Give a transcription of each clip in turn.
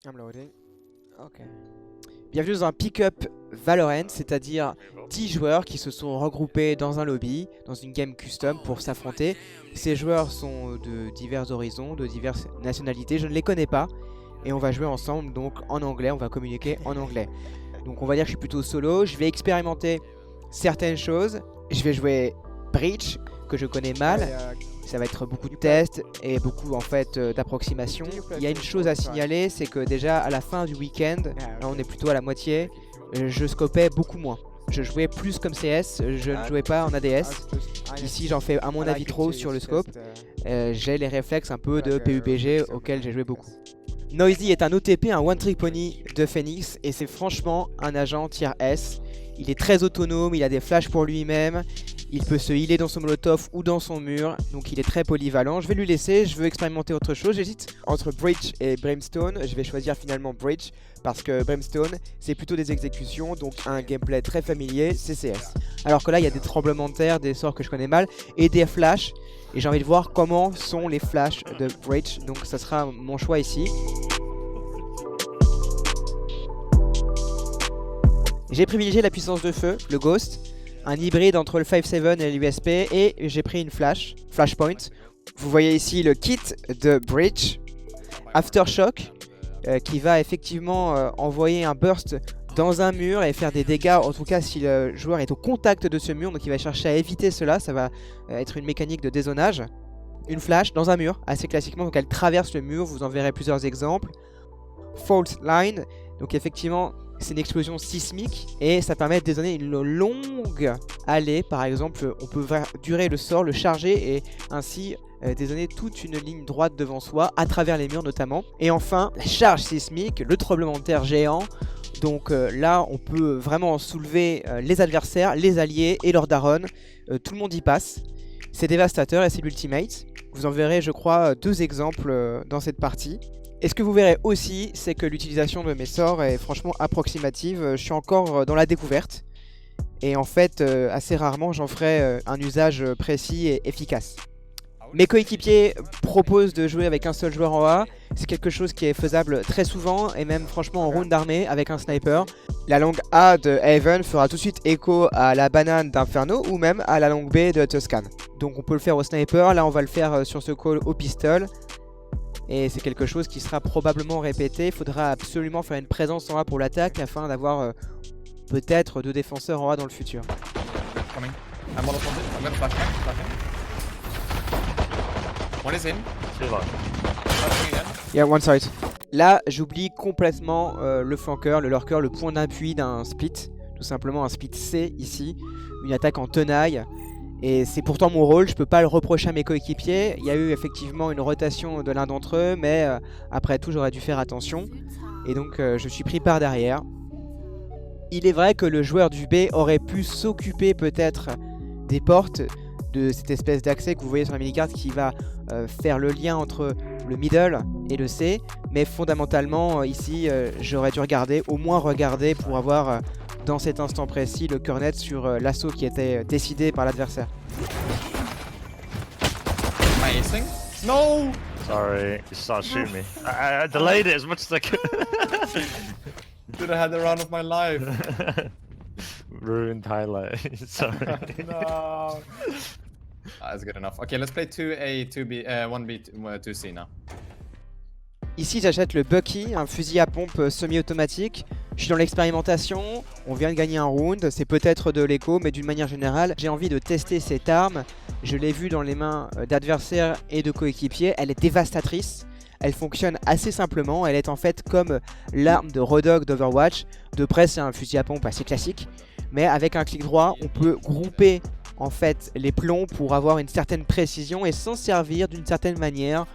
I'm loading. Ok. Bienvenue dans un pick-up Valorant, c'est-à-dire 10 joueurs qui se sont regroupés dans un lobby, dans une game custom pour s'affronter. Ces joueurs sont de divers horizons, de diverses nationalités, je ne les connais pas. Et on va jouer ensemble donc en anglais, on va communiquer en anglais. Donc on va dire que je suis plutôt solo, je vais expérimenter certaines choses. Je vais jouer Breach, que je connais mal. Ça va être beaucoup de tests et beaucoup en fait d'approximations. Il y a une chose à signaler, c'est que déjà à la fin du week-end, là on est plutôt à la moitié, je scopais beaucoup moins. Je jouais plus comme CS, je ne jouais pas en ADS. Ici j'en fais à mon avis trop sur le scope. J'ai les réflexes un peu de PUBG auxquels j'ai joué beaucoup. Noisy est un OTP, un One Trick Pony de Phoenix et c'est franchement un agent tier S. Il est très autonome, il a des flashs pour lui-même, il peut se healer dans son molotov ou dans son mur, donc il est très polyvalent. Je vais lui laisser, je veux expérimenter autre chose. J'hésite entre Breach et Brimstone. Je vais choisir finalement Breach parce que Brimstone c'est plutôt des exécutions, donc un gameplay très familier, CCS. Alors que là il y a des tremblements de terre, des sorts que je connais mal et des flashs. Et j'ai envie de voir comment sont les flashs de Breach, donc ça sera mon choix ici. J'ai privilégié la puissance de feu, le Ghost, un hybride entre le 5.7 et l'USP, et j'ai pris une Flashpoint. Vous voyez ici le kit de Breach, Aftershock, qui va effectivement envoyer un burst dans un mur et faire des dégâts, en tout cas si le joueur est au contact de ce mur, donc il va chercher à éviter cela, ça va être une mécanique de dézonage. Une flash dans un mur, assez classiquement, donc elle traverse le mur, vous en verrez plusieurs exemples. Fault Line, donc effectivement c'est une explosion sismique et ça permet de dézoner une longue allée. Par exemple, on peut durer le sort, le charger et ainsi dézoner toute une ligne droite devant soi, à travers les murs notamment. Et enfin, la charge sismique, le tremblement de terre géant. Donc là, on peut vraiment soulever les adversaires, les alliés et leurs darons. Tout le monde y passe. C'est dévastateur et c'est l'ultimate. Vous en verrez, je crois, deux exemples dans cette partie. Et ce que vous verrez aussi, c'est que l'utilisation de mes sorts est franchement approximative. Je suis encore dans la découverte. Et en fait, assez rarement, j'en ferai un usage précis et efficace. Mes coéquipiers proposent de jouer avec un seul joueur en A. C'est quelque chose qui est faisable très souvent, et même franchement en round d'armée avec un sniper. La langue A de Haven fera tout de suite écho à la banane d'Inferno ou même à la langue B de Tuscan. Donc on peut le faire au sniper, là on va le faire sur ce call au pistol. Et c'est quelque chose qui sera probablement répété. Il faudra absolument faire une présence en A pour l'attaque afin d'avoir peut-être deux défenseurs en A dans le futur. One is in. Yeah, one side. Là, j'oublie complètement le flanqueur, le lurker, le point d'appui d'un split. Tout simplement un split C ici. Une attaque en tenaille. Et c'est pourtant mon rôle, je peux pas le reprocher à mes coéquipiers. Il y a eu effectivement une rotation de l'un d'entre eux, mais après tout j'aurais dû faire attention. Et donc je suis pris par derrière. Il est vrai que le joueur du B aurait pu s'occuper peut-être des portes, de cette espèce d'accès que vous voyez sur la minicarte qui va faire le lien entre le middle et le C. Mais fondamentalement ici j'aurais dû regarder, au moins regarder pour avoir... dans cet instant précis, le cœur net sur l'assaut qui était décidé par l'adversaire. Am I acing? No! Sorry, you started shooting me. I delayed it as much as I could. Should have had the round of my life. Ruined highlight. Sorry. No. That's good enough. Okay, let's play 2A, 2B, 1B, 2C now. Ici, j'achète le Bucky, un fusil à pompe semi-automatique. Je suis dans l'expérimentation, on vient de gagner un round, c'est peut-être de l'écho, mais d'une manière générale, j'ai envie de tester cette arme. Je l'ai vue dans les mains d'adversaires et de coéquipiers, elle est dévastatrice. Elle fonctionne assez simplement, elle est en fait comme l'arme de Rodog d'Overwatch. De près, c'est un fusil à pompe assez classique, mais avec un clic droit, on peut grouper en fait les plombs pour avoir une certaine précision et s'en servir d'une certaine manière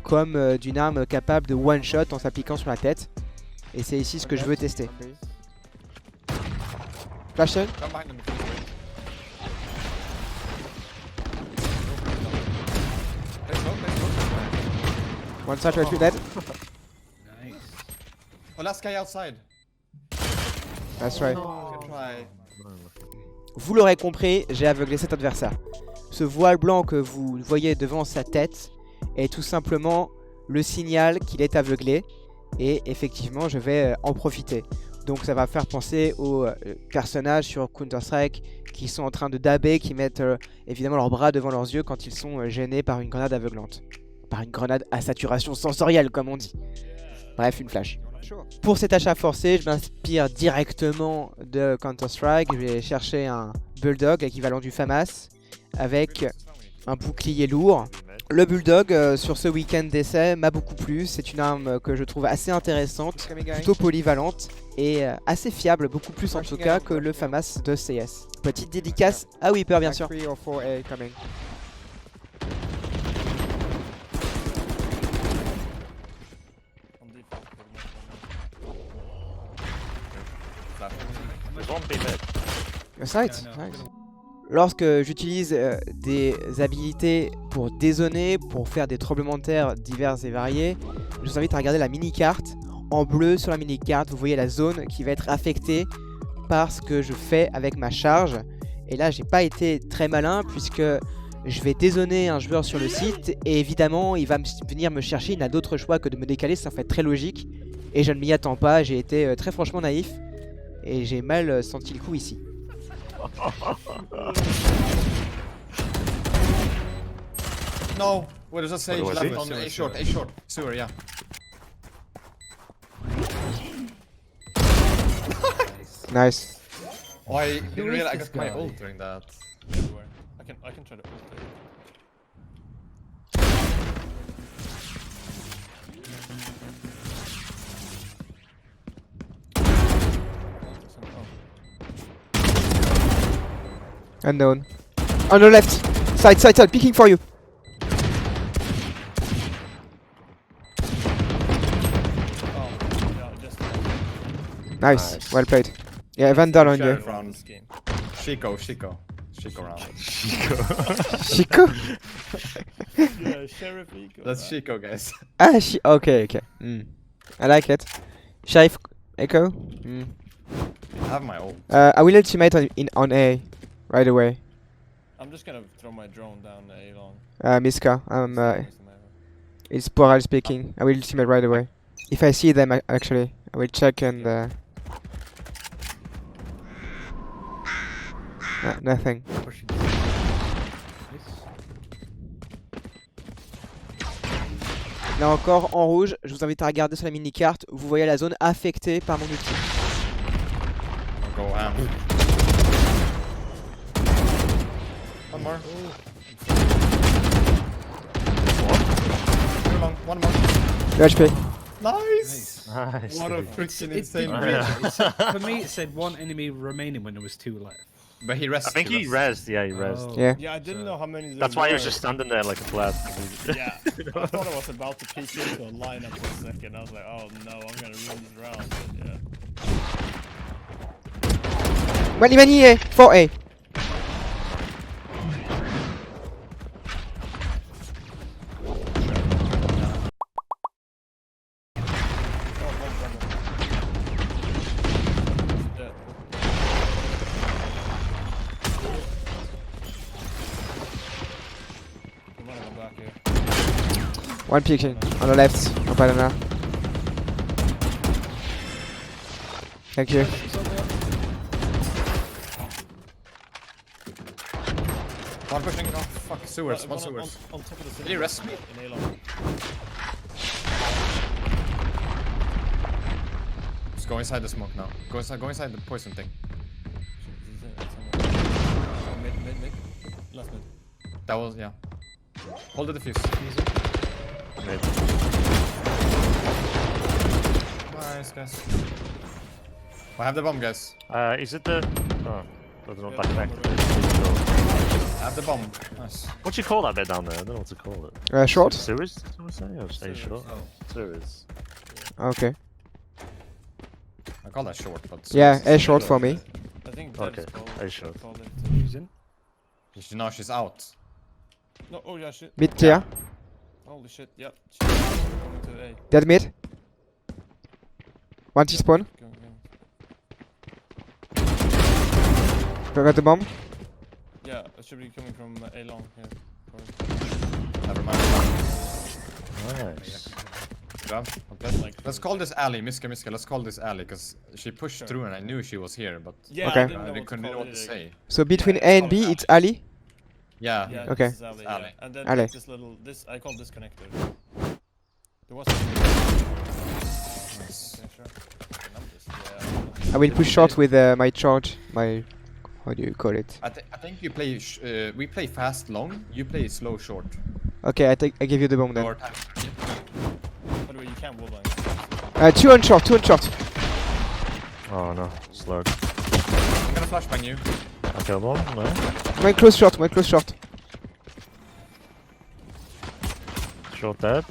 comme d'une arme capable de one-shot en s'appliquant sur la tête. Et c'est ici ce que je veux tester. Flash stun. Come behind them. One side, right, dead. Nice. Oh, last guy outside. That's right. Good try. Vous l'aurez compris, j'ai aveuglé cet adversaire. Ce voile blanc que vous voyez devant sa tête est tout simplement le signal qu'il est aveuglé. et effectivement je vais en profiter. Donc ça va faire penser aux personnages sur Counter-Strike qui sont en train de dabber, qui mettent évidemment leurs bras devant leurs yeux quand ils sont gênés par une grenade aveuglante. Par une grenade à saturation sensorielle comme on dit. Bref, une flash. Pour cet achat forcé, je m'inspire directement de Counter-Strike. Je vais chercher un Bulldog, équivalent du FAMAS, avec un bouclier lourd. Le Bulldog, sur ce week-end d'essai, m'a beaucoup plu. C'est une arme que je trouve assez intéressante, plutôt polyvalente et assez fiable, beaucoup plus en tout cas que le FAMAS de CS. Petite dédicace à Weeper, bien sûr. There's one B mid. Nice. Lorsque j'utilise des habilités pour dézoner, pour faire des tremblements de terre divers et variés, je vous invite à regarder la mini-carte. En bleu sur la mini-carte, vous voyez la zone qui va être affectée par ce que je fais avec ma charge. Et là, j'ai pas été très malin puisque je vais dézoner un joueur sur le site et évidemment, il va venir me chercher. Il n'a d'autre choix que de me décaler, ça fait très logique. Et je ne m'y attends pas, j'ai été très franchement naïf. Et j'ai mal senti le coup ici. No, what does that say? What do I Left see? on A short, A short. Sewer, yeah. Nice. Oh, I didn't Who is realize I this got my guy? ult during that. Everywhere. I can try to ult it. Unknown. On the left. Side, peeking for you. Oh, yeah, just Nice. Nice. Well played. Yeah, Vandal on you. Sheriff around round. this game. Chico round. Chico? Yeah, Sheriff Eco. That's Chico, guys. Ah, okay. I like it. Sheriff Echo? I have my ult. I will ultimate on A right away. I'm just gonna throw my drone down A long. Miska, it's Poral speaking. I will ultimate right away. If I see them, actually, I will check and. Nothing. Là encore, en rouge, je vous invite à regarder sur la mini-carte. Vous voyez la zone affectée par mon ulti. I'll go ham. One more. Too long. One more. 2 HP. Nice! Nice. What a dude. freaking It insane didn't bridge. really- it said- For me, it said one enemy remaining when there was 2 left. But he rested. I think he rezzed. Yeah, he rezzed. Oh. Yeah. Yeah, I didn't know how many there That's why he was were. just standing there like a blab. Yeah, I thought I was about to peek into a lineup for a second. I was like, oh no, I'm gonna ruin this round. But yeah. Mani A, 4A. Dead. I'm gonna go back here. One peeking on the left. No banana. Thank you. One pushing. Oh, fuck. Sewers. One on sewers. top of the Did he rest me? in A long. Just go inside the smoke now. Go inside the poison thing. Mid. Last mid. That was, yeah. Hold the defuse. Mid. Nice, guys. I have the bomb, guys. Is it the? Oh, that's not back back. I have the bomb. Nice. What do you call that bit down there? I don't know what to call it. Short? Sewers? Did someone say? Or stay short? Sewers. Okay. I call that short, but... Yeah, A short for me. I think Okay, that is called. I shot. called it. He's in. Now she's out. No, oh yeah, shit. Mid clear. Holy shit, yep. She's going to A. Dead mid. One T-spawn. Going. Got the bomb. Yeah, it should be coming from A long. Yeah. Never mind. Nice. Grab. Okay. Let's call this alley, Miska. Let's call this alley, because she pushed through and I knew she was here, but Yeah, Okay. I didn't know I what couldn't to know call what to it. say. So between Yeah, A and it's B, called it's Ali. Yeah. Yeah, Okay. this is alley, Alley. yeah. And then Alley. like this little, I call this connector. There was Nice. okay, sure. Okay, numbers, yeah. I will push short with my charge. My, how do you call it? I think you play. We play fast long. You play slow short. Okay, I give you the bomb then. Lower time. By the way, you can't wall bang. 2 on short, 2 on short. Oh no, slug. I'm gonna flashbang you. I killed one. No. One close short, one close short. Short dead.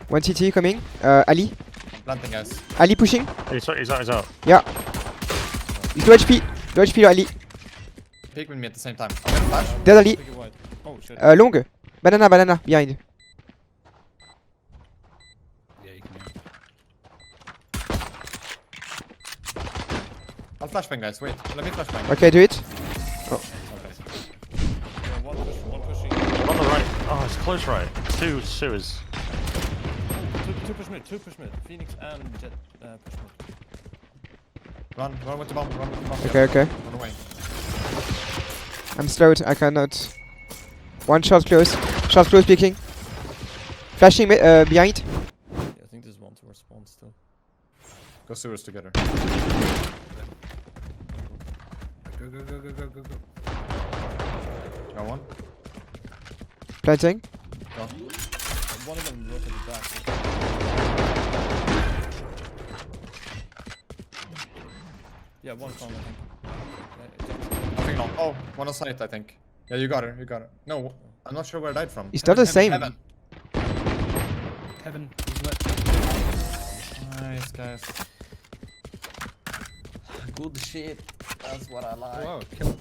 One CT coming. Ali. I'm planting, guys. Ali pushing. He's out. He's out. Yeah. He's low HP. Low HP, Ali. Peek with me at the same time. I'm gonna flash. Dead Ali. Take it wide. Oh shit. Long. Banana behind. Yeah, you can. I'll flashbang, guys. Wait. Let me flashbang. Okay, do it. Yeah, one pushing. On the right. Oh, it's close right. Two sewers. Two push mid. Phoenix and Jet push mid. Run with the bomb. Run with the bomb. Okay, okay. Run away. I'm slowed. I cannot. One shot close. Shot close peeking. Flashing behind. Yeah, I think there's one towards spawn still. Go sewers together. Go. Got one. Planting. Go. One of them look at the back. Yeah, one con, I think. Nothing long. Oh, one on site, I think. Yeah, you got her. No, I'm not sure where I died from. It's not the same. Heaven. Heaven. He's lit. Nice, guys. Good shit. That's what I like. Wow, kill.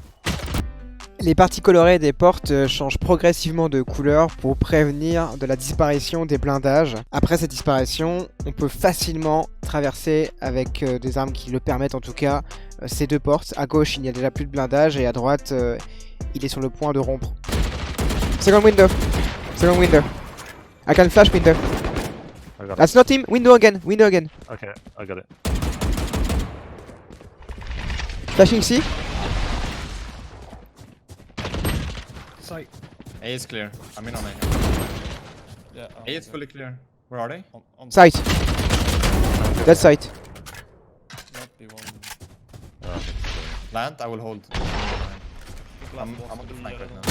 Les parties colorées des portes changent progressivement de couleur pour prévenir de la disparition des blindages. Après cette disparition, on peut facilement traverser avec des armes qui le permettent en tout cas ces deux portes. À gauche, il n'y a déjà plus de blindage et à droite, il est sur le point de rompre. Second window. I can flash window. I got it. That's not him. Window again. Okay, I got it. Flashing C. Sight. A is clear. I'm in on A. Yeah. A is fully clear. Where are they? On Sight. That sight. not be one. Plant, I will hold. I'm Last on boss the will flank be, right now.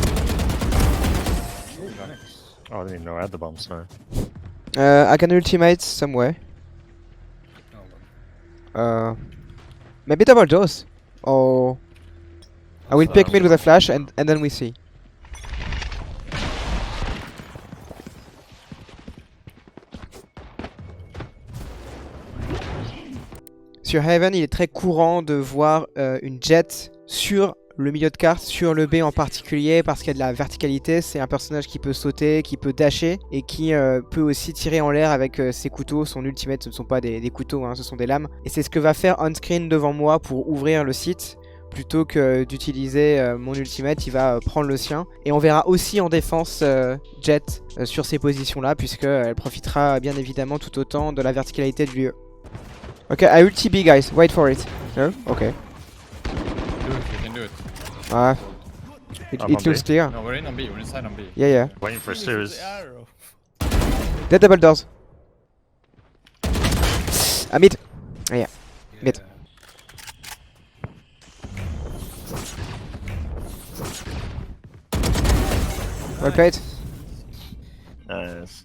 Oh, I didn't even know I had the bomb. Sorry. I can ultimate somewhere. Oh, well. Maybe double dose. Or I will pick mid with a flash and then we see. Sur Heaven, il est très courant de voir une jet sur le milieu de carte, sur le B en particulier, parce qu'il y a de la verticalité. C'est un personnage qui peut sauter, qui peut dasher et qui peut aussi tirer en l'air avec ses couteaux. Son ultimate, ce ne sont pas des couteaux, hein, ce sont des lames. Et c'est ce que va faire on-screen devant moi pour ouvrir le site. Plutôt que d'utiliser mon ultimate, il va prendre le sien. Et on verra aussi en défense Jet sur ces positions-là, puisqu'elle profitera bien évidemment tout autant de la verticalité du lieu. Ok, I ulti B, guys. Wait for it. No? Ok. Do it, you can do it. Ah. I'm It on looks B. clear. No, we're in on B, we're inside on B. Yeah. Waiting for Phoenix with sewers. the arrow. Dead double doors. Ah, mid. Yeah. Mid. Well played. Nice.